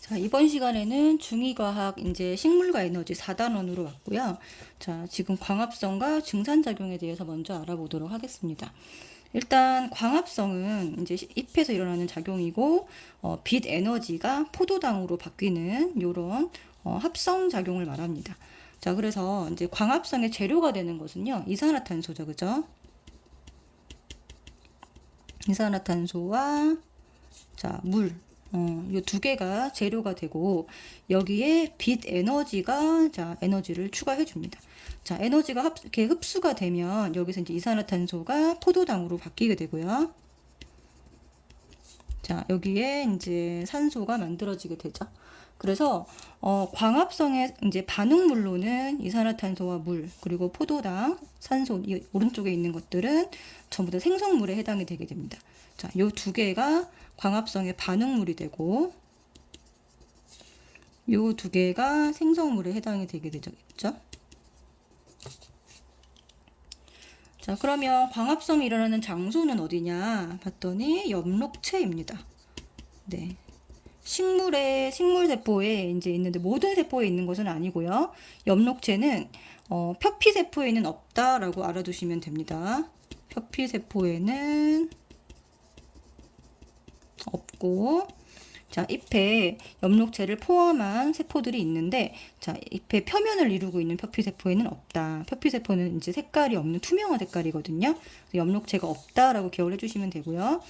자, 이번 시간에는 중2과학 이제 식물과 에너지 4단원으로 왔고요. 자, 지금 광합성과 증산작용에 대해서 먼저 알아보도록 하겠습니다. 일단 광합성은 이제 잎에서 일어나는 작용이고 빛 에너지가 포도당으로 바뀌는 이런 합성 작용을 말합니다. 자, 그래서 이제 광합성의 재료가 되는 것은요, 이산화탄소죠, 그죠? 이산화탄소와 자, 물. 이 두 개가 재료가 되고 여기에 빛 에너지가 자, 에너지를 추가해 줍니다. 자, 에너지가 이렇게 흡수가 되면 여기서 이제 이산화탄소가 포도당으로 바뀌게 되고요. 자, 여기에 이제 산소가 만들어지게 되죠. 그래서 광합성의 이제 반응물로는 이산화탄소와 물, 그리고 포도당, 산소, 이 오른쪽에 있는 것들은 전부 다 생성물에 해당이 되게 됩니다. 자, 요 두 개가 광합성의 반응물이 되고 요 두 개가 생성물에 해당이 되게 되죠. 자, 그러면 광합성이 일어나는 장소는 어디냐 봤더니 엽록체입니다. 네. 식물 세포에 이제 있는데 모든 세포에 있는 것은 아니고요. 엽록체는 표피 세포에는 없다라고 알아두시면 됩니다. 표피 세포에는 없고, 자, 잎에 엽록체를 포함한 세포들이 있는데, 자, 잎의 표면을 이루고 있는 표피 세포에는 없다. 표피 세포는 이제 색깔이 없는 투명한 색깔이거든요. 엽록체가 없다라고 기억을 해주시면 되고요.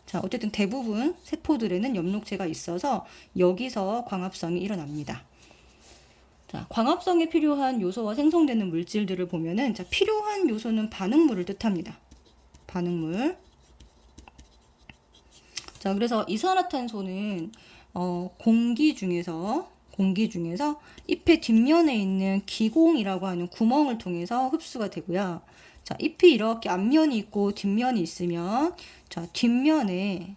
자, 어쨌든 대부분 세포들에는 엽록체가 있어서 여기서 광합성이 일어납니다. 자, 광합성에 필요한 요소와 생성되는 물질들을 보면은, 자, 필요한 요소는 반응물을 뜻합니다. 반응물. 자, 그래서 이산화탄소는 공기 중에서 잎의 뒷면에 있는 기공이라고 하는 구멍을 통해서 흡수가 되고요. 자, 잎이 이렇게 앞면이 있고 뒷면이 있으면 자, 뒷면에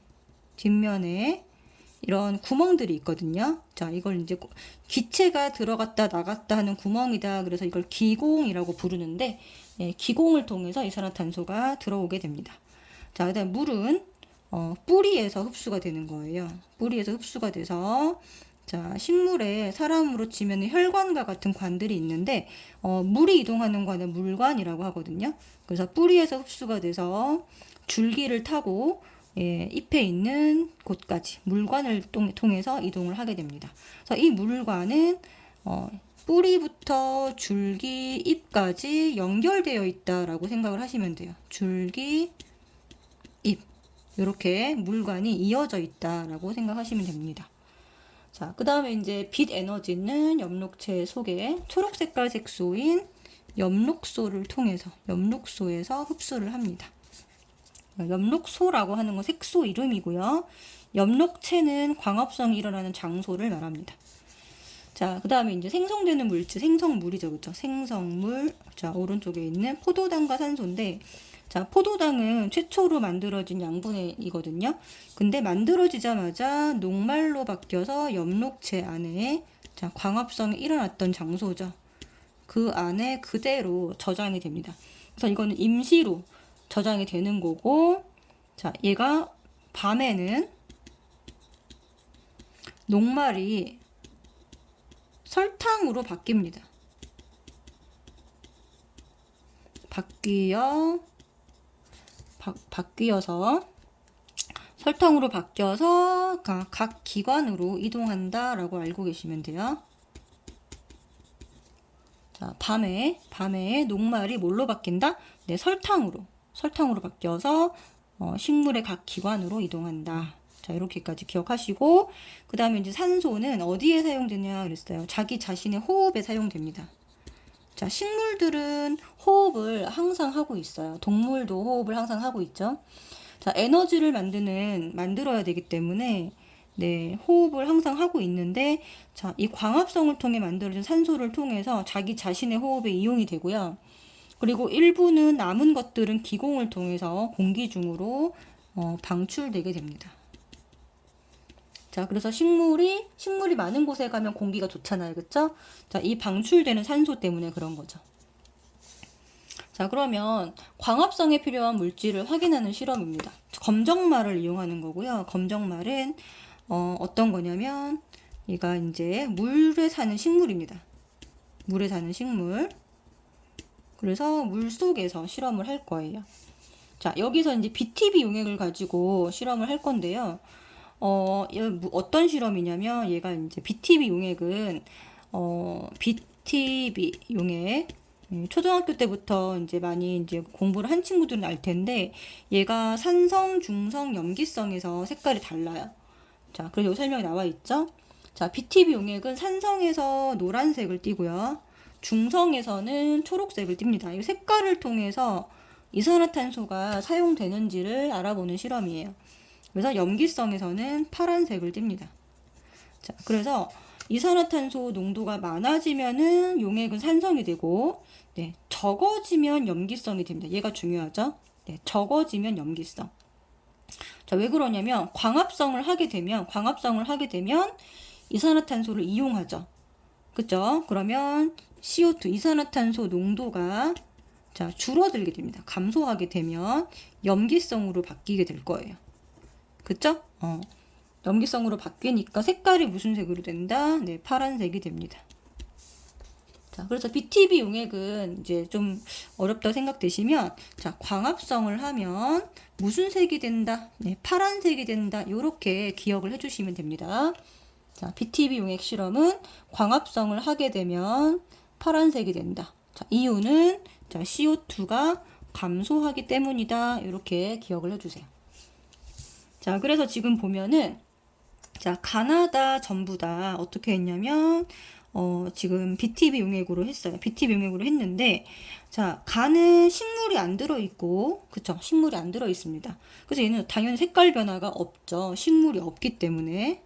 이런 구멍들이 있거든요. 자, 이걸 이제 기체가 들어갔다 나갔다 하는 구멍이다. 그래서 이걸 기공이라고 부르는데 기공을 통해서 이산화탄소가 들어오게 됩니다. 자, 그다음 물은 뿌리에서 흡수가 되는 거예요. 뿌리에서 흡수가 돼서 자, 식물에 사람으로 치면 혈관과 같은 관들이 있는데 물이 이동하는 관은 물관이라고 하거든요. 그래서 뿌리에서 흡수가 돼서 줄기를 타고 잎에 있는 곳까지 물관을 통해서 이동을 하게 됩니다. 그래서 이 물관은 뿌리부터 줄기, 잎까지 연결되어 있다라고 생각을 하시면 돼요. 줄기, 잎. 이렇게 물관이 이어져 있다라고 생각하시면 됩니다. 자, 그 다음에 이제 빛 에너지는 엽록체 속에 초록 색깔 색소인 엽록소를 통해서 엽록소에서 흡수를 합니다. 엽록소라고 하는 건 색소 이름이고요. 엽록체는 광합성이 일어나는 장소를 말합니다. 자, 그 다음에 이제 생성되는 물질, 생성물이죠. 그렇죠? 생성물. 자, 오른쪽에 있는 포도당과 산소인데, 자, 포도당은 최초로 만들어진 양분이거든요. 근데 만들어지자마자 녹말로 바뀌어서 엽록체 안에 자, 광합성이 일어났던 장소죠. 그 안에 그대로 저장이 됩니다. 그래서 이거는 임시로 저장이 되는 거고, 자, 얘가 밤에는 녹말이 설탕으로 바뀝니다. 바뀌어서 설탕으로 바뀌어서 각 기관으로 이동한다라고 알고 계시면 돼요. 자, 밤에 녹말이 뭘로 바뀐다? 네, 설탕으로 바뀌어서 식물의 각 기관으로 이동한다. 자, 이렇게까지 기억하시고, 그 다음에 이제 산소는 어디에 사용되냐 그랬어요. 자기 자신의 호흡에 사용됩니다. 자, 식물들은 호흡을 항상 하고 있어요. 동물도 호흡을 항상 하고 있죠. 자, 에너지를 만들어야 되기 때문에, 네, 호흡을 항상 하고 있는데, 자, 이 광합성을 통해 만들어진 산소를 통해서 자기 자신의 호흡에 이용이 되고요. 그리고 일부는 남은 것들은 기공을 통해서 공기 중으로 방출되게 됩니다. 자, 그래서 식물이 많은 곳에 가면 공기가 좋잖아요. 그쵸? 자, 이 방출되는 산소 때문에 그런 거죠. 자, 그러면 광합성에 필요한 물질을 확인하는 실험입니다. 검정말을 이용하는 거고요. 검정말은 어떤 거냐면 얘가 이제 물에 사는 식물입니다. 물에 사는 식물. 그래서 물 속에서 실험을 할 거예요. 자, 여기서 이제 BTB 용액을 가지고 실험을 할 건데요. 어떤 실험이냐면 얘가 이제 BTB 용액은 BTB 용액 초등학교 때부터 이제 많이 이제 공부를 한 친구들은 알 텐데 얘가 산성, 중성, 염기성에서 색깔이 달라요. 자, 그래서 여기 설명이 나와 있죠. 자, BTB 용액은 산성에서 노란색을 띠고요. 중성에서는 초록색을 띱니다. 이 색깔을 통해서 이산화탄소가 사용되는지를 알아보는 실험이에요. 그래서 염기성에서는 파란색을 띱니다. 자, 그래서 이산화탄소 농도가 많아지면은 용액은 산성이 되고, 네, 적어지면 염기성이 됩니다. 얘가 중요하죠. 네, 적어지면 염기성. 자, 왜 그러냐면 광합성을 하게 되면 이산화탄소를 이용하죠. 그죠? 그러면 CO2 이산화탄소 농도가 자, 줄어들게 됩니다. 감소하게 되면 염기성으로 바뀌게 될 거예요. 그쵸? 염기성으로 바뀌니까 색깔이 무슨 색으로 된다? 네, 파란색이 됩니다. 자, 그래서 BTB 용액은 이제 좀 어렵다고 생각되시면, 자, 광합성을 하면 무슨 색이 된다? 네, 파란색이 된다. 요렇게 기억을 해주시면 됩니다. 자, BTB 용액 실험은 광합성을 하게 되면 파란색이 된다. 자, 이유는 자, CO2가 감소하기 때문이다. 이렇게 기억을 해주세요. 자, 그래서 지금 보면은 자, 가나다 전부 다 어떻게 했냐면 지금 BTB 용액으로 했어요. BTB 용액으로 했는데 자, 간은 식물이 안 들어있고 그쵸? 식물이 안 들어있습니다. 그래서 얘는 당연히 색깔 변화가 없죠. 식물이 없기 때문에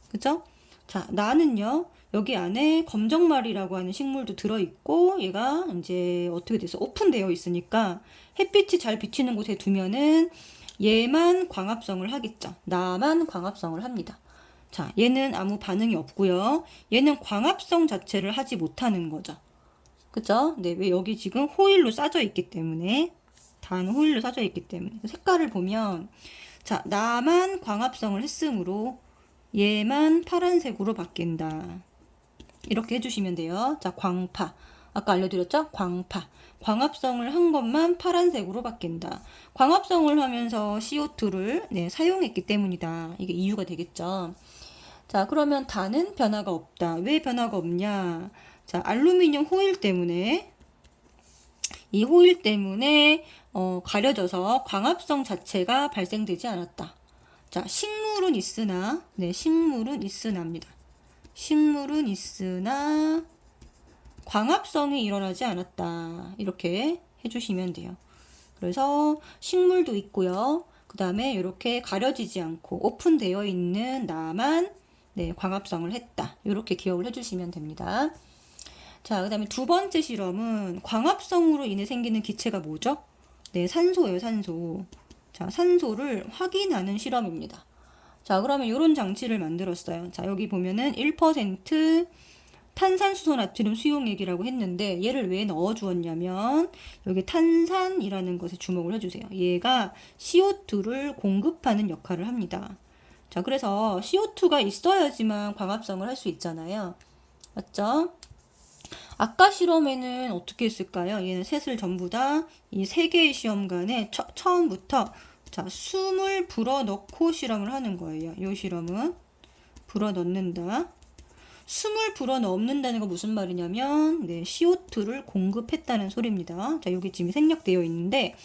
그쵸? 자, 나는요 여기 안에 검정말이라고 하는 식물도 들어있고 얘가 이제 어떻게 돼서 오픈되어 있으니까 햇빛이 잘 비치는 곳에 두면은 얘만 광합성을 하겠죠. 나만 광합성을 합니다. 자, 얘는 아무 반응이 없고요. 얘는 광합성 자체를 하지 못하는 거죠. 그죠? 네, 왜 여기 지금 호일로 싸져 있기 때문에 단 호일로 싸져 있기 때문에 색깔을 보면 자, 나만 광합성을 했으므로 얘만 파란색으로 바뀐다. 이렇게 해주시면 돼요. 자, 광파. 아까 알려드렸죠? 광파. 광합성을 한 것만 파란색으로 바뀐다. 광합성을 하면서 CO2를 네, 사용했기 때문이다. 이게 이유가 되겠죠. 자, 그러면 다는 변화가 없다. 왜 변화가 없냐? 자, 알루미늄 호일 때문에 이 호일 때문에 가려져서 광합성 자체가 발생되지 않았다. 자, 식물은 있으나 네, 식물은 있으나입니다. 식물은 있으나 광합성이 일어나지 않았다. 이렇게 해주시면 돼요. 그래서 식물도 있고요. 그 다음에 이렇게 가려지지 않고 오픈되어 있는 나만 네, 광합성을 했다. 이렇게 기억을 해주시면 됩니다. 자, 그 다음에 두 번째 실험은 광합성으로 인해 생기는 기체가 뭐죠? 네, 산소예요, 산소. 자, 산소를 확인하는 실험입니다. 자, 그러면 이런 장치를 만들었어요. 자, 여기 보면은 1% 탄산수소 나트륨 수용액이라고 했는데 얘를 왜 넣어 주었냐면 여기 탄산이라는 것에 주목을 해주세요. 얘가 CO2를 공급하는 역할을 합니다. 자, 그래서 CO2가 있어야지만 광합성을 할 수 있잖아요. 맞죠? 아까 실험에는 어떻게 했을까요? 얘는 셋을 전부 다 이 세 개의 시험관에 처음부터 자, 숨을 불어넣고 실험을 하는 거예요. 이 실험은 불어넣는다. 숨을 불어넣는다는 거 무슨 말이냐면 네, CO2를 공급했다는 소리입니다. 자, 여기 지금 생략되어 있는데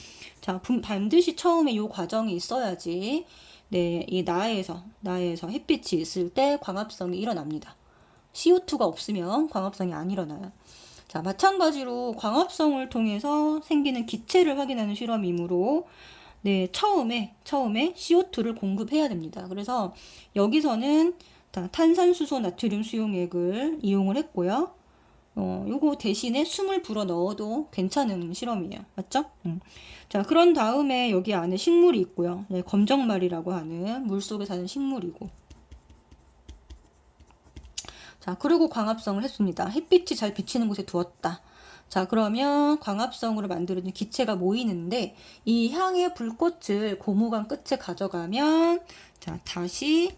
자, 반드시 처음에 이 과정이 있어야지 네, 이 나에서 햇빛이 있을 때 광합성이 일어납니다. CO2가 없으면 광합성이 안 일어나요. 자, 마찬가지로 광합성을 통해서 생기는 기체를 확인하는 실험이므로 네, 처음에 CO2를 공급해야 됩니다. 그래서 여기서는 탄산수소 나트륨 수용액을 이용을 했고요. 요거 대신에 숨을 불어 넣어도 괜찮은 실험이에요. 맞죠? 자, 그런 다음에 여기 안에 식물이 있고요. 네, 검정말이라고 하는 물속에 사는 식물이고. 자, 그리고 광합성을 했습니다. 햇빛이 잘 비치는 곳에 두었다. 자, 그러면 광합성으로 만들어진 기체가 모이는데 이 향의 불꽃을 고무관 끝에 가져가면 자, 다시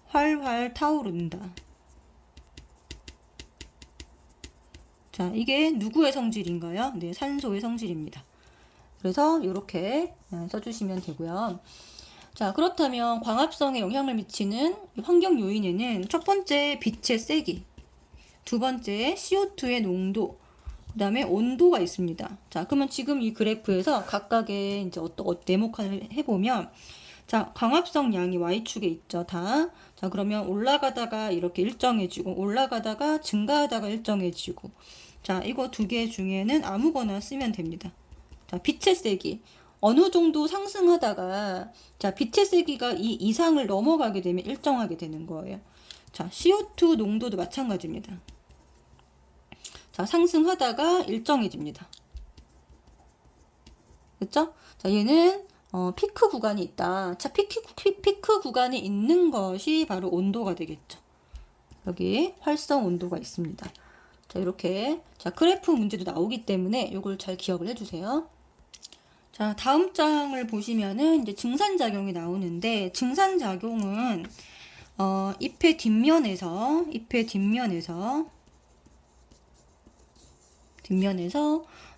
활활 타오른다. 자, 이게 누구의 성질인가요? 네, 산소의 성질입니다. 그래서 이렇게 써주시면 되고요. 자, 그렇다면 광합성에 영향을 미치는 환경 요인에는 첫 번째 빛의 세기, 두 번째 CO2의 농도, 그 다음에 온도가 있습니다. 자, 그러면 지금 이 그래프에서 각각의 이제 네모칸을 해보면, 자, 광합성 양이 Y축에 있죠, 다. 자, 그러면 올라가다가 이렇게 일정해지고, 올라가다가 증가하다가 일정해지고, 자, 이거 두 개 중에는 아무거나 쓰면 됩니다. 자, 빛의 세기. 어느 정도 상승하다가, 자, 빛의 세기가 이 이상을 넘어가게 되면 일정하게 되는 거예요. 자, CO2 농도도 마찬가지입니다. 자, 상승하다가 일정해집니다. 그쵸? 자, 얘는, 피크 구간이 있다. 자, 피크 구간이 있는 것이 바로 온도가 되겠죠. 여기 활성 온도가 있습니다. 자, 이렇게. 자, 그래프 문제도 나오기 때문에 이걸 잘 기억을 해주세요. 자, 다음 장을 보시면은 이제 증산작용이 나오는데, 증산작용은, 잎의 뒷면에서,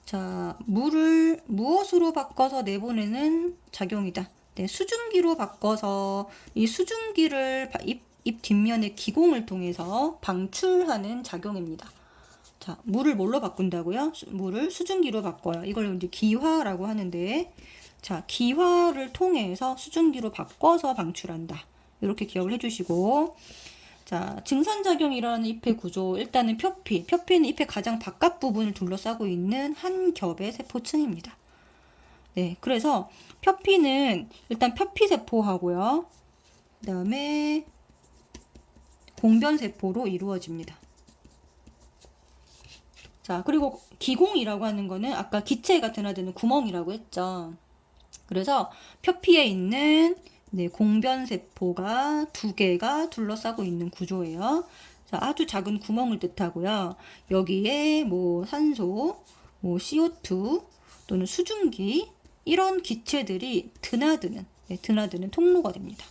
자, 물을 무엇으로 바꿔서 내보내는 작용이다. 네, 수증기로 바꿔서 이 수증기를 잎 뒷면의 기공을 통해서 방출하는 작용입니다. 자, 물을 뭘로 바꾼다고요? 물을 수증기로 바꿔요. 이걸 이제 기화라고 하는데, 자, 기화를 통해서 수증기로 바꿔서 방출한다. 이렇게 기억을 해주시고, 자, 증산작용이라는 잎의 구조, 일단은 표피. 표피는 잎의 가장 바깥 부분을 둘러싸고 있는 한 겹의 세포층입니다. 네, 그래서 표피는 일단 표피세포하고요. 그 다음에 공변세포로 이루어집니다. 자, 그리고 기공이라고 하는 거는 아까 기체가 드나드는 구멍이라고 했죠. 그래서 표피에 있는 공변세포가 두 개가 둘러싸고 있는 구조예요. 자, 아주 작은 구멍을 뜻하고요. 여기에 뭐 산소, 뭐 CO2 또는 수증기 이런 기체들이 드나드는 통로가 됩니다.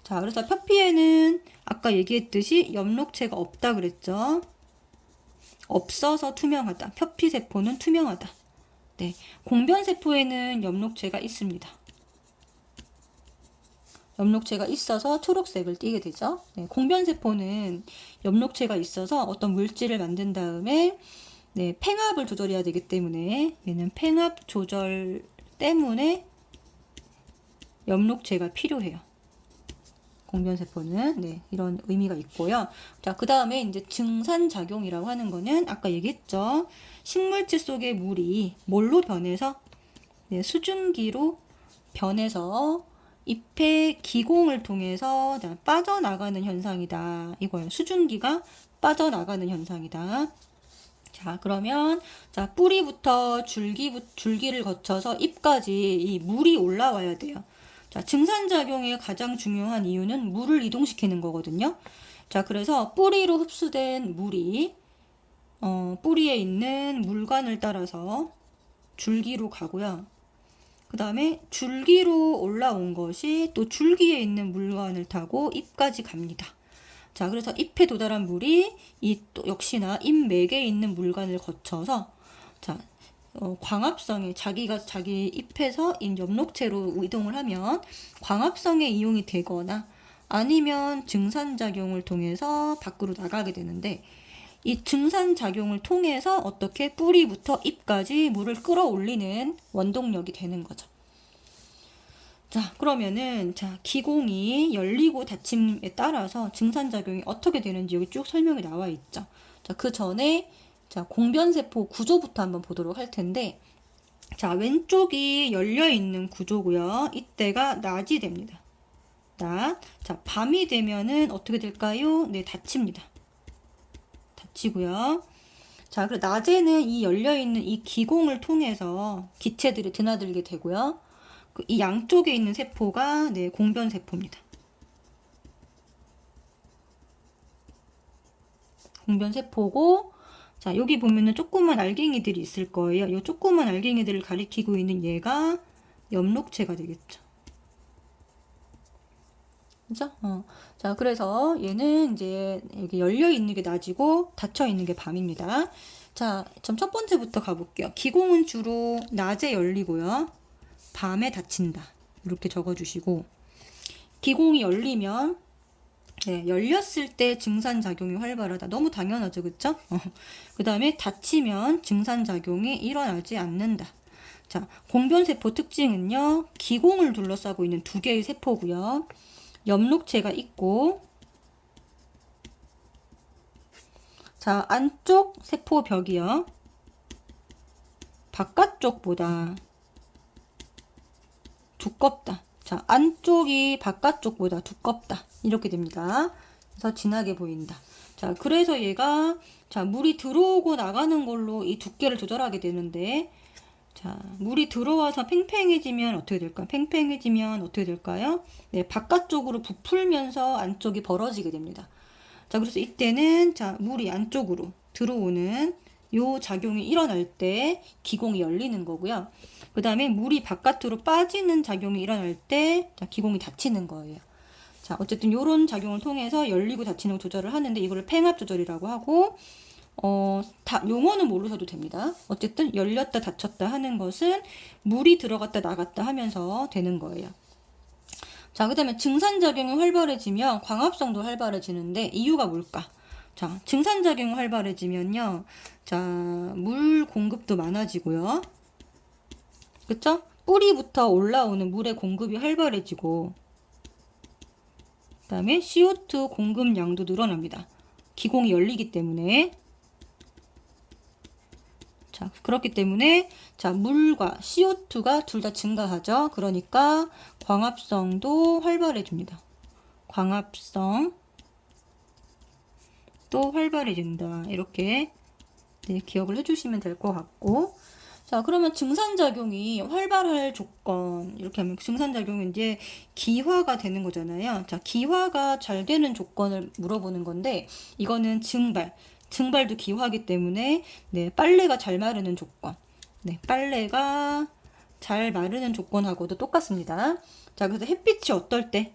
자, 그래서 표피에는 아까 얘기했듯이 엽록체가 없다 그랬죠. 없어서 투명하다. 표피세포는 투명하다. 네, 공변세포에는 엽록체가 있습니다. 엽록체가 있어서 초록색을 띠게 되죠. 네, 공변세포는 엽록체가 있어서 어떤 물질을 만든 다음에 팽합을 조절해야 되기 때문에 얘는 팽합 조절 때문에 엽록체가 필요해요. 공변세포는 이런 의미가 있고요. 자, 그 다음에 이제 증산작용이라고 하는 거는 아까 얘기했죠. 식물질 속의 물이 뭘로 변해서 수증기로 변해서 잎의 기공을 통해서 빠져나가는 현상이다. 이거예요. 수증기가 빠져나가는 현상이다. 자, 그러면 자, 뿌리부터 줄기를 거쳐서 잎까지 이 물이 올라와야 돼요. 자, 증산작용의 가장 중요한 이유는 물을 이동시키는 거거든요. 자, 그래서 뿌리로 흡수된 물이 뿌리에 있는 물관을 따라서 줄기로 가고요. 그 다음에 줄기로 올라온 것이 또 줄기에 있는 물관을 타고 잎까지 갑니다. 자, 그래서 잎에 도달한 물이 또 역시나 잎 맥에 있는 물관을 거쳐서 자, 광합성에 자기 잎에서 엽록체로 이동을 하면 광합성에 이용이 되거나 아니면 증산작용을 통해서 밖으로 나가게 되는데 이 증산작용을 통해서 어떻게 뿌리부터 잎까지 물을 끌어올리는 원동력이 되는 거죠. 자, 그러면은 자, 기공이 열리고 닫힘에 따라서 증산작용이 어떻게 되는지 여기 쭉 설명이 나와 있죠. 자, 그 전에 자, 공변세포 구조부터 한번 보도록 할 텐데, 자, 왼쪽이 열려있는 구조고요. 이때가 낮이 됩니다. 낮. 자, 밤이 되면은 어떻게 될까요? 네, 닫힙니다. 닫히고요. 자, 그리고 낮에는 이 열려있는 이 기공을 통해서 기체들이 드나들게 되고요. 이 양쪽에 있는 세포가 공변세포입니다. 공변세포고, 자, 여기 보면은 조그만 알갱이들이 있을 거예요. 이 조그만 알갱이들을 가리키고 있는 얘가 엽록체가 되겠죠. 그죠? 자, 그래서 얘는 이제 여기 열려 있는 게 낮이고 닫혀 있는 게 밤입니다. 자, 첫 번째부터 가볼게요. 기공은 주로 낮에 열리고요. 밤에 닫힌다. 이렇게 적어주시고, 기공이 열리면 네, 열렸을 때 증산작용이 활발하다. 너무 당연하죠, 그쵸? 그 다음에 닫히면 증산작용이 일어나지 않는다. 자, 공변세포 특징은요, 기공을 둘러싸고 있는 두 개의 세포고요. 엽록체가 있고, 자, 안쪽 세포벽이요. 바깥쪽보다 두껍다. 자, 안쪽이 바깥쪽보다 두껍다. 이렇게 됩니다. 그래서 진하게 보인다. 자, 그래서 얘가, 자, 물이 들어오고 나가는 걸로 이 두께를 조절하게 되는데, 자, 물이 들어와서 팽팽해지면 어떻게 될까요? 팽팽해지면 어떻게 될까요? 네, 바깥쪽으로 부풀면서 안쪽이 벌어지게 됩니다. 자, 그래서 이때는, 자, 물이 안쪽으로 들어오는 요 작용이 일어날 때 기공이 열리는 거고요. 그 다음에 물이 바깥으로 빠지는 작용이 일어날 때, 자, 기공이 닫히는 거예요. 자, 어쨌든 요런 작용을 통해서 열리고 닫히는 걸 조절을 하는데 이거를 팽합 조절이라고 하고, 용어는 모르셔도 됩니다. 어쨌든 열렸다 닫혔다 하는 것은 물이 들어갔다 나갔다 하면서 되는 거예요. 자, 그 다음에 증산작용이 활발해지면 광합성도 활발해지는데 이유가 뭘까? 자, 증산작용이 활발해지면요. 자, 물 공급도 많아지고요. 그쵸? 뿌리부터 올라오는 물의 공급이 활발해지고, 그 다음에 CO2 공급량도 늘어납니다. 기공이 열리기 때문에. 자, 그렇기 때문에, 자, 물과 CO2가 둘 다 증가하죠. 그러니까 광합성도 활발해집니다. 광합성 또 활발해진다. 이렇게 네, 기억을 해주시면 될 것 같고, 자, 그러면 증산작용이 활발할 조건, 이렇게 하면 증산작용이 이제 기화가 되는 거잖아요. 자, 기화가 잘 되는 조건을 물어보는 건데, 이거는 증발도 기화이기 때문에, 네, 빨래가 잘 마르는 조건. 네, 빨래가 잘 마르는 조건하고도 똑같습니다. 자, 그래서 햇빛이 어떨 때?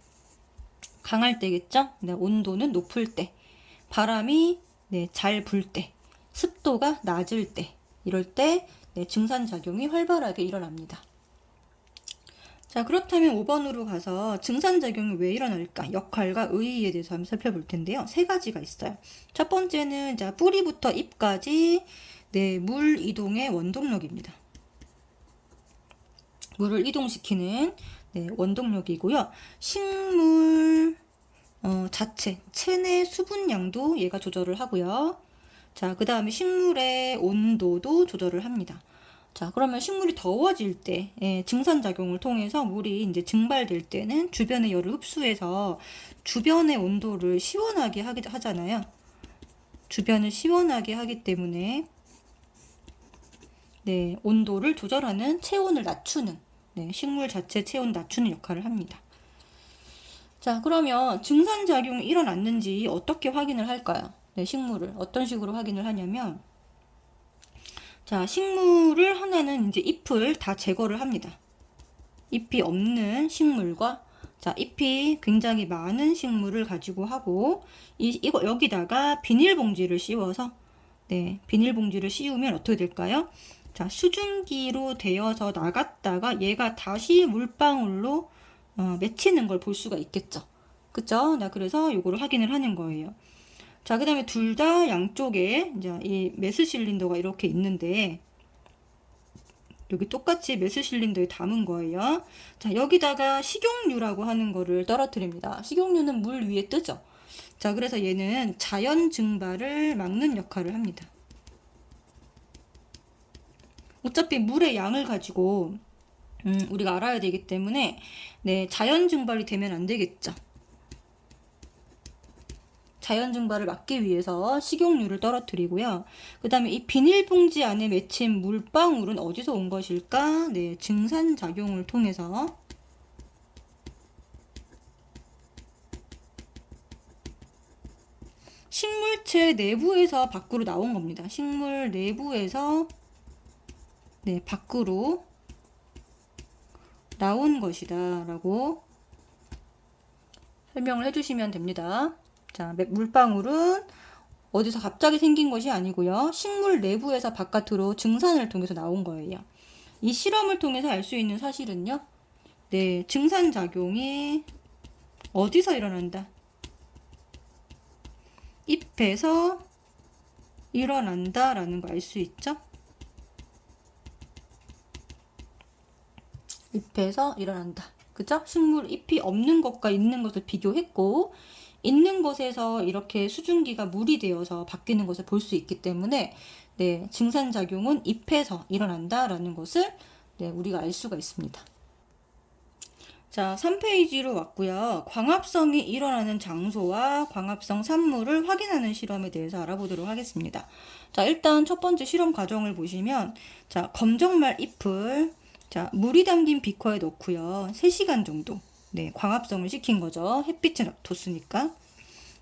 강할 때겠죠? 네, 온도는 높을 때. 바람이 네, 잘 불 때. 습도가 낮을 때. 이럴 때 네, 증산작용이 활발하게 일어납니다. 자, 그렇다면 5번으로 가서 증산작용이 왜 일어날까? 역할과 의의에 대해서 한번 살펴볼 텐데요. 세 가지가 있어요. 첫 번째는 자, 뿌리부터 잎까지 네, 물 이동의 원동력입니다. 물을 이동시키는 네, 원동력이고요. 식물 자체, 체내 수분량도 얘가 조절을 하고요. 자, 그 다음에 식물의 온도도 조절을 합니다. 자, 그러면 식물이 더워질 때, 증산작용을 통해서 물이 이제 증발될 때는 주변의 열을 흡수해서 주변의 온도를 시원하게 하잖아요. 주변을 시원하게 하기 때문에, 네, 온도를 조절하는 체온을 낮추는, 네, 식물 자체 체온 낮추는 역할을 합니다. 자, 그러면 증산작용이 일어났는지 어떻게 확인을 할까요? 네, 식물을 어떤 식으로 확인을 하냐면, 자, 식물을 하나는 이제 잎을 다 제거를 합니다. 잎이 없는 식물과 자, 잎이 굉장히 많은 식물을 가지고 하고 이거 여기다가 비닐봉지를 씌워서 네, 비닐봉지를 씌우면 어떻게 될까요? 자, 수증기로 되어서 나갔다가 얘가 다시 물방울로 맺히는 걸 볼 수가 있겠죠. 그쵸? 나 그래서 요거를 확인을 하는 거예요. 자, 그 다음에 둘 다 양쪽에 이제 이 메스실린더가 이렇게 있는데 여기 똑같이 메스실린더에 담은 거예요. 자, 여기다가 식용유라고 하는 거를 떨어뜨립니다. 식용유는 물 위에 뜨죠. 자, 그래서 얘는 자연 증발을 막는 역할을 합니다. 어차피 물의 양을 가지고 우리가 알아야 되기 때문에 네, 자연 증발이 되면 안 되겠죠. 자연 증발을 막기 위해서 식용유를 떨어뜨리고요. 그 다음에 이 비닐봉지 안에 맺힌 물방울은 어디서 온 것일까? 네, 증산작용을 통해서 식물체 내부에서 밖으로 나온 겁니다. 식물 내부에서 네, 밖으로 나온 것이다 라고 설명을 해주시면 됩니다. 자, 물방울은 어디서 갑자기 생긴 것이 아니고요. 식물 내부에서 바깥으로 증산을 통해서 나온 거예요. 이 실험을 통해서 알 수 있는 사실은요. 네, 증산작용이 어디서 일어난다? 잎에서 일어난다라는 거 알 수 있죠? 잎에서 일어난다. 그죠? 식물 잎이 없는 것과 있는 것을 비교했고, 있는 것에서 이렇게 수증기가 물이 되어서 바뀌는 것을 볼 수 있기 때문에, 네, 증산작용은 잎에서 일어난다라는 것을 네, 우리가 알 수가 있습니다. 자, 3페이지로 왔고요. 광합성이 일어나는 장소와 광합성 산물을 확인하는 실험에 대해서 알아보도록 하겠습니다. 자, 일단 첫 번째 실험 과정을 보시면, 자, 검정말 잎을 자, 물이 담긴 비커에 넣고요. 3시간 정도 네, 광합성을 시킨 거죠. 햇빛에 뒀으니까.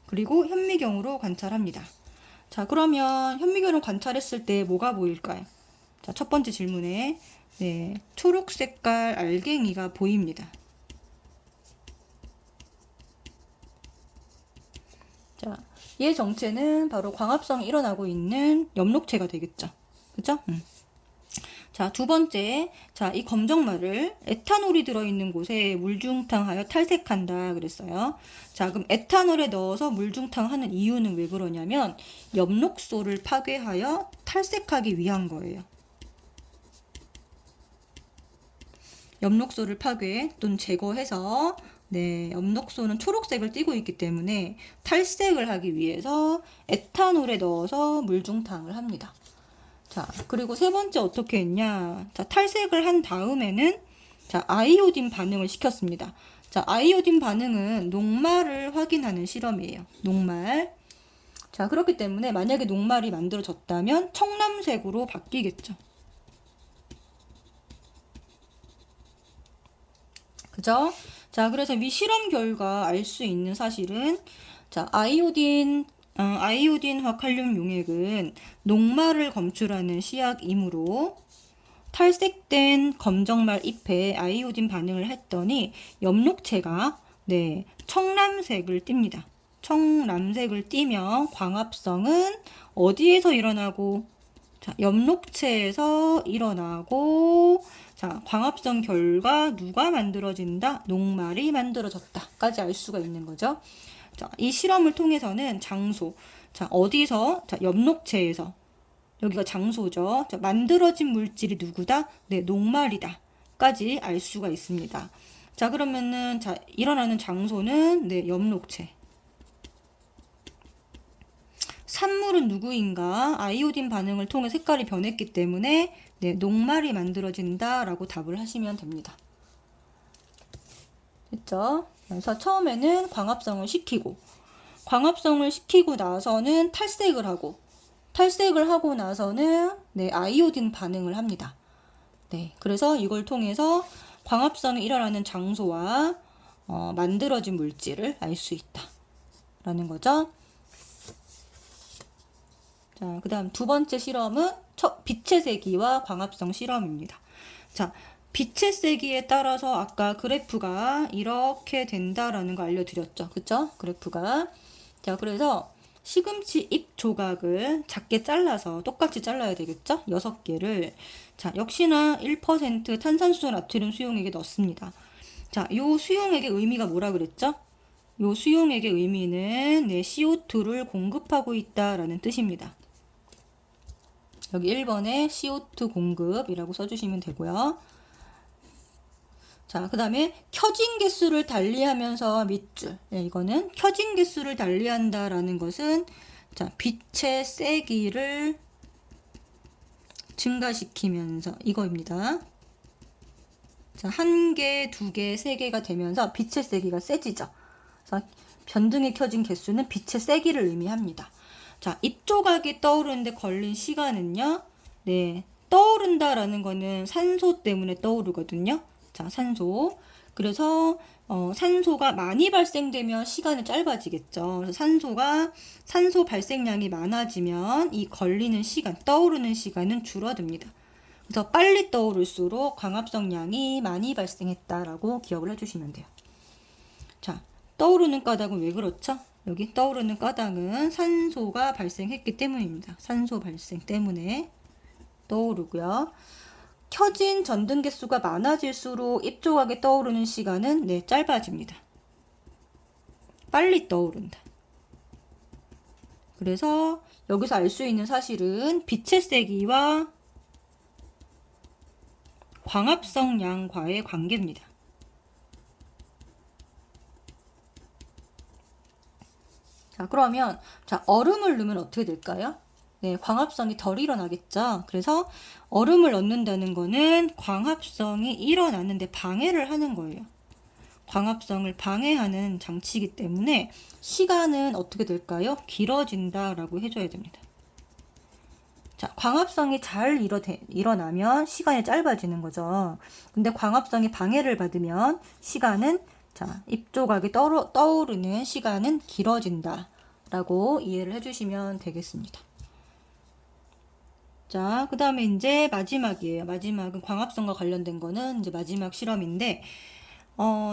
그리고 현미경으로 관찰합니다. 자, 그러면 현미경으로 관찰했을 때 뭐가 보일까요? 자, 첫 번째 질문에 네, 초록 색깔 알갱이가 보입니다. 자, 얘 정체는 바로 광합성이 일어나고 있는 엽록체가 되겠죠. 그죠? 자, 두 번째. 자, 이 검정말을 에탄올이 들어있는 곳에 물중탕하여 탈색한다 그랬어요. 자, 그럼 에탄올에 넣어서 물중탕하는 이유는 왜 그러냐면 엽록소를 파괴하여 탈색하기 위한 거예요. 엽록소를 파괴 또는 제거해서 네, 엽록소는 초록색을 띠고 있기 때문에 탈색을 하기 위해서 에탄올에 넣어서 물중탕을 합니다. 자, 그리고 세 번째 어떻게 했냐? 자, 탈색을 한 다음에는 자, 아이오딘 반응을 시켰습니다. 자, 아이오딘 반응은 녹말을 확인하는 실험이에요. 녹말. 자, 그렇기 때문에 만약에 녹말이 만들어졌다면 청람색으로 바뀌겠죠. 그죠? 자, 그래서 위 실험 결과 알 수 있는 사실은 자, 아이오딘화 칼륨 용액은 녹말을 검출하는 시약이므로 탈색된 검정말 잎에 아이오딘 반응을 했더니 엽록체가 네, 청람색을 띱니다. 청람색을 띠면 광합성은 어디에서 일어나고 자, 엽록체에서 일어나고 자, 광합성 결과 누가 만들어진다? 녹말이 만들어졌다까지 알 수가 있는 거죠. 자, 이 실험을 통해서는 장소, 자, 어디서? 자, 엽록체에서. 여기가 장소죠. 자, 만들어진 물질이 누구다? 네, 녹말이다. 까지 알 수가 있습니다. 자, 그러면은, 자, 일어나는 장소는, 네, 엽록체. 산물은 누구인가? 아이오딘 반응을 통해 색깔이 변했기 때문에, 네, 녹말이 만들어진다라고 답을 하시면 됩니다. 됐죠? 그래서 처음에는 광합성을 시키고 나서는 탈색을 하고 나서는 네, 아이오딘 반응을 합니다. 네, 그래서 이걸 통해서 광합성이 일어나는 장소와 만들어진 물질을 알 수 있다 라는 거죠. 자, 그 다음 두 번째 실험은 빛의 세기와 광합성 실험입니다. 자, 빛의 세기에 따라서 아까 그래프가 이렇게 된다라는 거 알려드렸죠. 그쵸? 그래프가. 자, 그래서 시금치 잎 조각을 작게 잘라서 똑같이 잘라야 되겠죠? 6개를. 자, 역시나 1% 탄산수 나트륨 수용액에 넣습니다. 자, 요 수용액의 의미가 뭐라 그랬죠? 요 수용액의 의미는 네, CO2를 공급하고 있다라는 뜻입니다. 여기 1번에 CO2 공급이라고 써주시면 되고요. 자, 그 다음에 켜진 개수를 달리하면서 밑줄. 네, 이거는 켜진 개수를 달리한다라는 것은 자, 빛의 세기를 증가시키면서 이거입니다. 자, 1개, 2개, 3개가 되면서 빛의 세기가 세지죠. 그래서 변등에 켜진 개수는 빛의 세기를 의미합니다. 자, 잎 조각이 떠오르는데 걸린 시간은요. 네, 떠오른다라는 거는 산소 때문에 떠오르거든요. 자, 산소. 그래서 산소가 많이 발생되면 시간이 짧아지겠죠. 그래서 산소 발생량이 많아지면 이 걸리는 시간, 떠오르는 시간은 줄어듭니다. 그래서 빨리 떠오를수록 광합성량이 많이 발생했다라고 기억을 해주시면 돼요. 자, 떠오르는 까닭은 왜 그렇죠? 여기 떠오르는 까닭은 산소가 발생했기 때문입니다. 산소 발생 때문에 떠오르고요. 켜진 전등 개수가 많아질수록 입 조각에 떠오르는 시간은 짧아집니다. 빨리 떠오른다. 그래서 여기서 알 수 있는 사실은 빛의 세기와 광합성 양과의 관계입니다. 자, 그러면 얼음을 넣으면 어떻게 될까요? 광합성이 덜 일어나겠죠. 그래서 얼음을 넣는다는 거는 광합성이 일어나는데 방해를 하는 거예요. 광합성을 방해하는 장치이기 때문에 시간은 어떻게 될까요? 길어진다라고 해줘야 됩니다. 자, 광합성이 잘 일어나면 시간이 짧아지는 거죠. 근데 광합성이 방해를 받으면 시간은 입 조각이 떠오르는 시간은 길어진다 라고 이해를 해주시면 되겠습니다. 자, 그 다음에 이제 마지막이에요. 마지막은 광합성과 관련된 거는 이제 마지막 실험인데,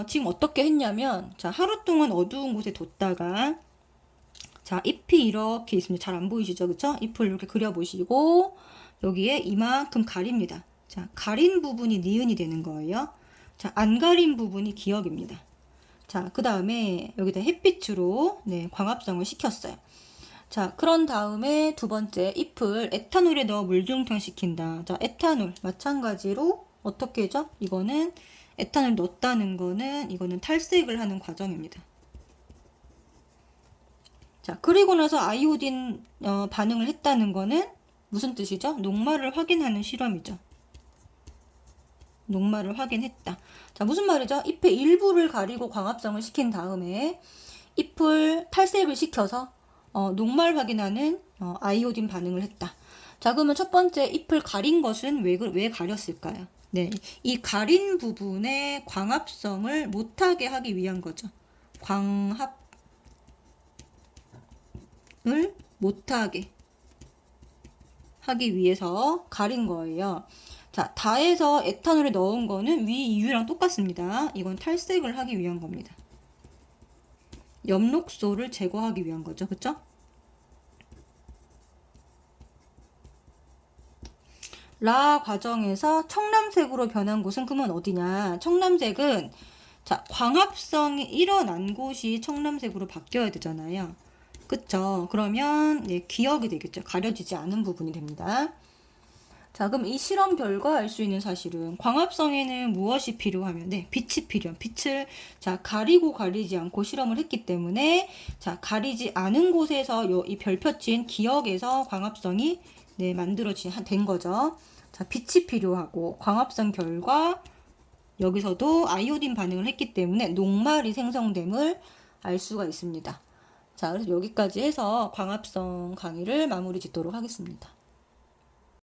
지금 어떻게 했냐면, 하루 동안 어두운 곳에 뒀다가, 잎이 이렇게 있습니다. 잘 안 보이시죠? 그쵸? 잎을 이렇게 그려보시고, 여기에 이만큼 가립니다. 가린 부분이 니은이 되는 거예요. 안 가린 부분이 기억입니다. 그 다음에 여기다 햇빛으로 광합성을 시켰어요. 그런 다음에 두 번째 잎을 에탄올에 넣어 물중탕 시킨다. 에탄올 마찬가지로 어떻게 해죠? 이거는 에탄올 넣었다는 거는 이거는 탈색을 하는 과정입니다. 그리고 나서 아이오딘 반응을 했다는 거는 무슨 뜻이죠? 녹말을 확인하는 실험이죠. 녹말을 확인했다. 무슨 말이죠? 잎의 일부를 가리고 광합성을 시킨 다음에 잎을 탈색을 시켜서 녹말 확인하는 아이오딘 반응을 했다. 그러면 첫 번째 잎을 가린 것은 왜 가렸을까요? 이 가린 부분에 광합성을 못하게 하기 위한 거죠. 광합을 못하게 하기 위해서 가린 거예요. 다해서 에탄올에 넣은 거는 위 이유랑 똑같습니다. 이건 탈색을 하기 위한 겁니다. 엽록소를 제거하기 위한 거죠. 그쵸? 라 과정에서 청람색으로 변한 곳은 그러면 어디냐? 청람색은 광합성이 일어난 곳이 청람색으로 바뀌어야 되잖아요. 그쵸? 그러면 기억이 되겠죠. 가려지지 않은 부분이 됩니다. 그럼 이 실험 결과 알 수 있는 사실은 광합성에는 무엇이 필요하면 빛이 필요한 빛을 가리고 가리지 않고 실험을 했기 때문에 가리지 않은 곳에서 이 별표친 기억에서 광합성이 된 거죠. 빛이 필요하고 광합성 결과 여기서도 아이오딘 반응을 했기 때문에 녹말이 생성됨을 알 수가 있습니다. 그래서 여기까지 해서 광합성 강의를 마무리 짓도록 하겠습니다.